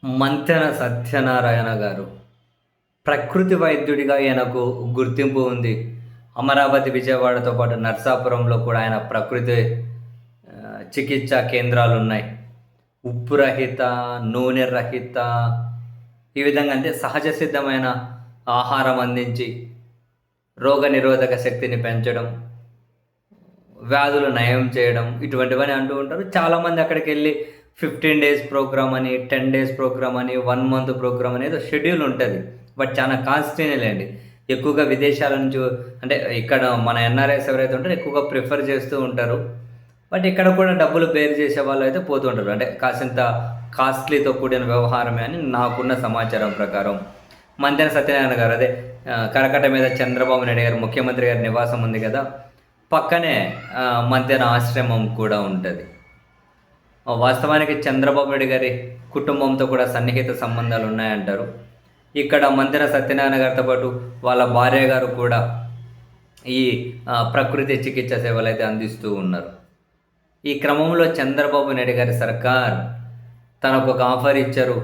మంతెన సత్యనారాయణ గారు. ప్రకృతి వైద్యుడిగా ఈయనకు గుర్తింపు ఉంది. అమరావతి, విజయవాడతో పాటు నర్సాపురంలో కూడా ఆయన ప్రకృతి చికిత్సా కేంద్రాలున్నాయి. ఉప్పు రహిత, నూనె రహిత ఈ విధంగా అంటే సహజ సిద్ధమైన ఆహారం అందించి రోగనిరోధక శక్తిని పెంచడం, వ్యాధులు నయం చేయడం ఇటువంటివన్నీ అంటూ ఉంటారు. చాలామంది అక్కడికెళ్ళి 15 డేస్ ప్రోగ్రామ్ అని, 10 డేస్ ప్రోగ్రామ్ అని, 1 మంత్ ప్రోగ్రామ్ అనేది షెడ్యూల్ ఉంటుంది. బట్ చాలా కాస్ట్లీనేలేండి. ఎక్కువగా విదేశాల నుంచి అంటే ఇక్కడ మన ఎన్ఆర్ఐస్ ఎవరైతే ఉంటారో ఎక్కువగా ప్రిఫర్ చేస్తూ ఉంటారు. బట్ ఇక్కడ కూడా డబ్బులు బేర్ చేసే వాళ్ళు అయితే పోతూ ఉంటారు. అంటే కాసింత కాస్ట్లీతో కూడిన వ్యవహారమే అని నాకున్న సమాచారం ప్రకారం. మంతెన సత్యనారాయణ గారు అదే కరకట్ట మీద చంద్రబాబు నాయుడు గారు ముఖ్యమంత్రి గారి నివాసం ఉంది కదా, పక్కనే మంతెన ఆశ్రమం కూడా ఉంటుంది. వాస్తవానికి చంద్రబాబు నాయుడు గారి కుటుంబంతో కూడా సన్నిహిత సంబంధాలు ఉన్నాయంటారు. ఇక్కడ మంతెన సత్యనారాయణ గారితో పాటు వాళ్ళ భార్య గారు కూడా ఈ ప్రకృతి చికిత్స సేవలు అయితే అందిస్తూ ఉన్నారు. ఈ క్రమంలో చంద్రబాబు నాయుడు గారి సర్కార్ తనకు ఒక ఆఫర్ ఇచ్చారు.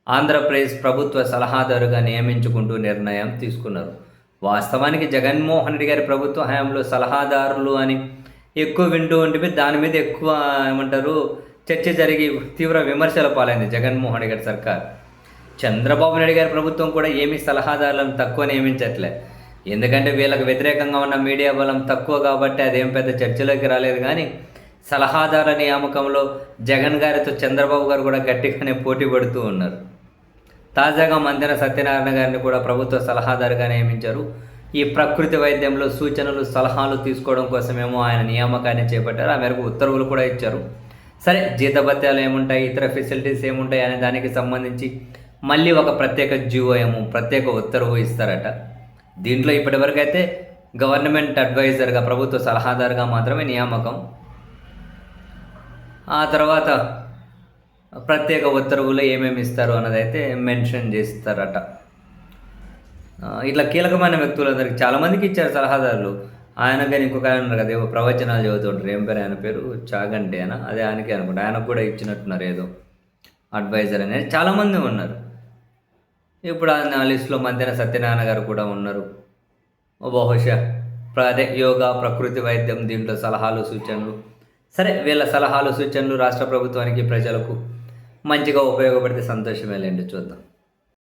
ఆంధ్రప్రదేశ్ ప్రభుత్వ సలహాదారుగా నియమించుకుంటూ నిర్ణయం తీసుకున్నారు. వాస్తవానికి జగన్మోహన్ రెడ్డి గారి ప్రభుత్వ హయాంలో సలహాదారులు అని ఎక్కువ వింటూ ఉంటే దాని మీద ఎక్కువ ఏమంటారు చర్చ జరిగి తీవ్ర విమర్శల పాలైంది జగన్మోహన్ రెడ్డి గారి సర్కార్. చంద్రబాబు నాయుడు గారి ప్రభుత్వం కూడా ఏమీ సలహాదారులను తక్కువ నియమించట్లే. ఎందుకంటే వీళ్ళకి వ్యతిరేకంగా ఉన్న మీడియా బలం తక్కువ కాబట్టి అదేం పెద్ద చర్చలోకి రాలేదు. కానీ సలహాదారుల నియామకంలో జగన్ గారితో చంద్రబాబు గారు కూడా గట్టిగానే పోటీ పడుతూ ఉన్నారు. తాజాగా మంతెన సత్యనారాయణ గారిని కూడా ప్రభుత్వ సలహాదారుగా నియమించారు. ఈ ప్రకృతి వైద్యంలో సూచనలు, సలహాలు తీసుకోవడం కోసమేమో ఆయన నియామకాన్ని చేపట్టారు. ఆ మేరకు ఉత్తర్వులు కూడా ఇచ్చారు. సరే, జీతభత్యాలు ఏముంటాయి, ఇతర ఫెసిలిటీస్ ఏముంటాయి అనే దానికి సంబంధించి మళ్ళీ ఒక ప్రత్యేక జీవో ప్రత్యేక ఉత్తర్వు ఇస్తారట. దీంట్లో ఇప్పటివరకు అయితే గవర్నమెంట్ అడ్వైజర్గా, ప్రభుత్వ సలహాదారుగా మాత్రమే నియామకం. ఆ తర్వాత ప్రత్యేక ఉత్తర్వులు ఏమేమి ఇస్తారు అన్నదైతే మెన్షన్ చేస్తారట. ఇట్లా కీలకమైన వ్యక్తులందరికీ చాలామందికి ఇచ్చారు సలహాదారులు. ఆయన కానీ ఇంకొక ఆయన ఉన్నారు కదా, ప్రవచనాలు చదువుతుంటారు. ఏం పేరు ఆయన పేరు? చాగంటేనా? అదే ఆయనకే అనుకుంటా. ఆయనకు కూడా ఇచ్చినట్టున్నారు ఏదో అడ్వైజర్ అనేది. చాలామంది ఉన్నారు. ఇప్పుడు ఆ లిస్టులో మంతెన సత్యనారాయణ గారు కూడా ఉన్నారు. బహుశా అదే యోగా, ప్రకృతి వైద్యం, దీంట్లో సలహాలు, సూచనలు. సరే, వీళ్ళ సలహాలు, సూచనలు రాష్ట్ర ప్రభుత్వానికి, ప్రజలకు మంచిగా ఉపయోగపడితే సంతోషమేలేండి. చూద్దాం.